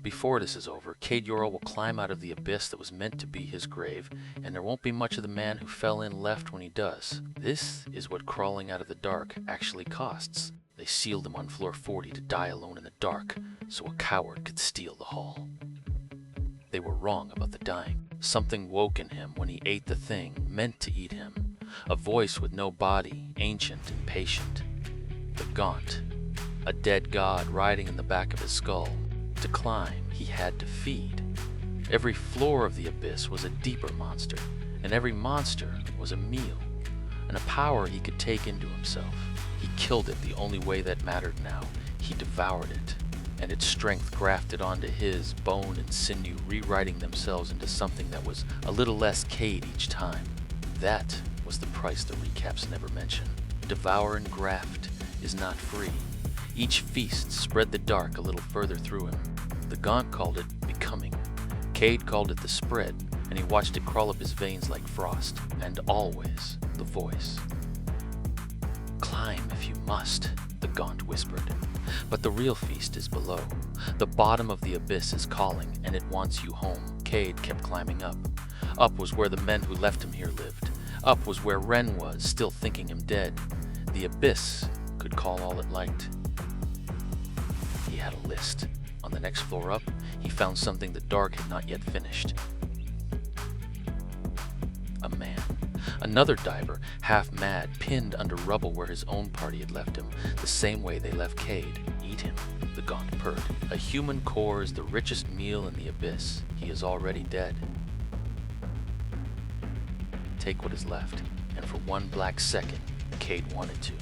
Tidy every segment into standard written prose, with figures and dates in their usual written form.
before this is over, Kade Yorrel will climb out of the abyss that was meant to be his grave, and there won't be much of the man who fell in left when he does. This is what crawling out of the dark actually costs. They sealed him on floor 40 to die alone in the dark, so a coward could steal the hall. They were wrong about the dying. Something woke in him when he ate the thing meant to eat him. A voice with no body, ancient and patient. The gaunt. A dead god riding in the back of his skull. To climb, he had to feed. Every floor of the abyss was a deeper monster, and every monster was a meal, and a power he could take into himself. He killed it the only way that mattered now. He devoured it, and its strength grafted onto his bone and sinew, rewriting themselves into something that was a little less Kade each time. That was the price the recaps never mention. Devour and graft is not free. Each feast spread the dark a little further through him. The gaunt called it becoming. Kade called it the spread, and he watched it crawl up his veins like frost. And always the voice. Climb if you must, the gaunt whispered. But the real feast is below. The bottom of the abyss is calling, and it wants you home. Kade kept climbing up. Up was where the men who left him here lived. Up was where Ren was, still thinking him dead. The abyss could call all it liked. He had a list. On the next floor up, he found something the dark had not yet finished. A man. Another diver, half mad, pinned under rubble where his own party had left him, the same way they left Kade. Eat him, the gaunt purred. A human core is the richest meal in the abyss. He is already dead. Take what is left, and for one black second, Kade wanted to.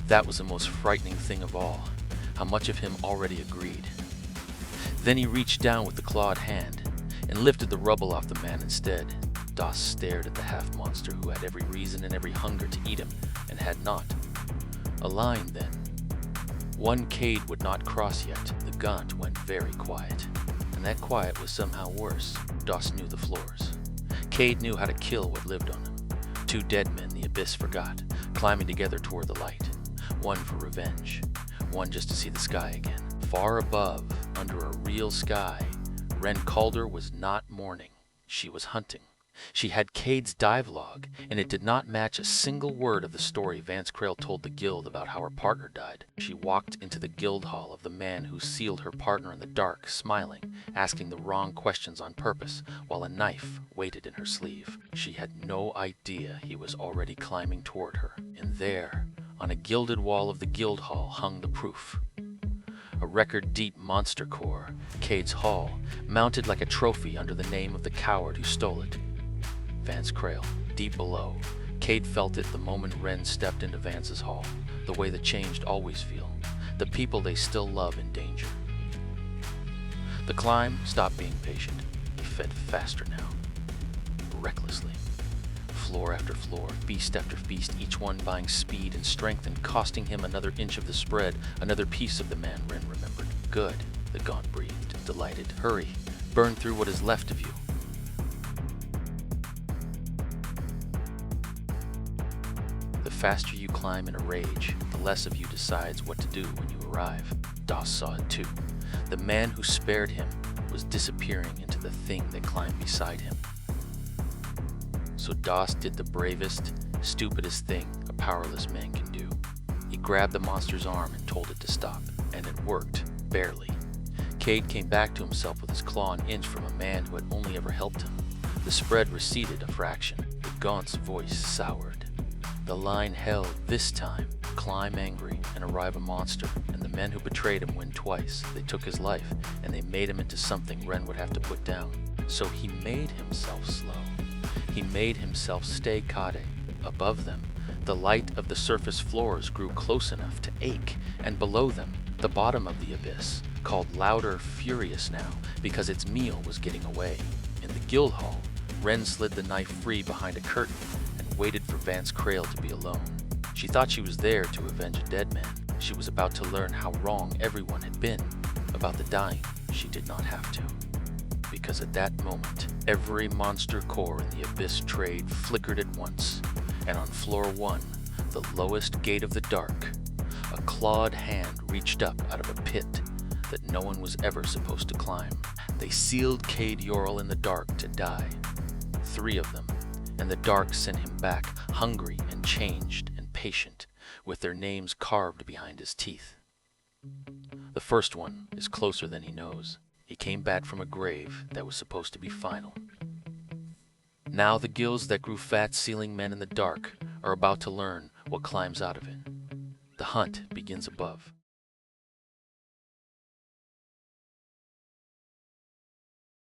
That was the most frightening thing of all. How much of him already agreed. Then he reached down with the clawed hand and lifted the rubble off the man instead. Doss stared at the half-monster who had every reason and every hunger to eat him, and had not. A line, then. One Kade would not cross yet. The gaunt went very quiet. And that quiet was somehow worse. Doss knew the floors. Kade knew how to kill what lived on them. Two dead men the abyss forgot, climbing together toward the light. One for revenge. One just to see the sky again. Far above, under a real sky, Ren Calder was not mourning. She was hunting. She had Kade's dive log, and it did not match a single word of the story Vance Krail told the guild about how her partner died. She walked into the guild hall of the man who sealed her partner in the dark, smiling, asking the wrong questions on purpose, while a knife waited in her sleeve. She had no idea he was already climbing toward her. And there, on a gilded wall of the guild hall, hung the proof. A record-deep monster core, Kade's hall, mounted like a trophy under the name of the coward who stole it. Vance Krail, deep below. Kade felt it the moment Ren stepped into Vance's hall, the way the changed always feel, the people they still love in danger. The climb stopped being patient. He fed faster now, recklessly. Floor after floor, feast after feast, each one buying speed and strength and costing him another inch of the spread, another piece of the man Ren remembered. Good, the gaunt breathed, delighted. Hurry, burn through what is left of you. The faster you climb in a rage, the less of you decides what to do when you arrive. Doss saw it too. The man who spared him was disappearing into the thing that climbed beside him. So Doss did the bravest, stupidest thing a powerless man can do. He grabbed the monster's arm and told it to stop, and it worked, barely. Kade came back to himself with his claw an inch from a man who had only ever helped him. The spread receded a fraction. The gaunt's voice soured. The line held this time. Climb angry and arrive a monster, and the men who betrayed him win twice. They took his life, and they made him into something Ren would have to put down. So he made himself slow. He made himself stay Kade. Above them, the light of the surface floors grew close enough to ache, and below them, the bottom of the abyss, called louder, furious now, because its meal was getting away. In the guild hall, Ren slid the knife free behind a curtain and waited for Vance Krail to be alone. She thought she was there to avenge a dead man. She was about to learn how wrong everyone had been. About the dying, she did not have to. Because at that moment, every monster core in the abyss trade flickered at once, and on floor 1, the lowest gate of the dark, a clawed hand reached up out of a pit that no one was ever supposed to climb. They sealed Kade Yorrel in the dark to die. 3 of them, and the dark sent him back, hungry and changed and patient, with their names carved behind his teeth. The first one is closer than he knows. He came back from a grave that was supposed to be final. Now the gills that grew fat sealing men in the dark are about to learn what climbs out of it. The hunt begins above.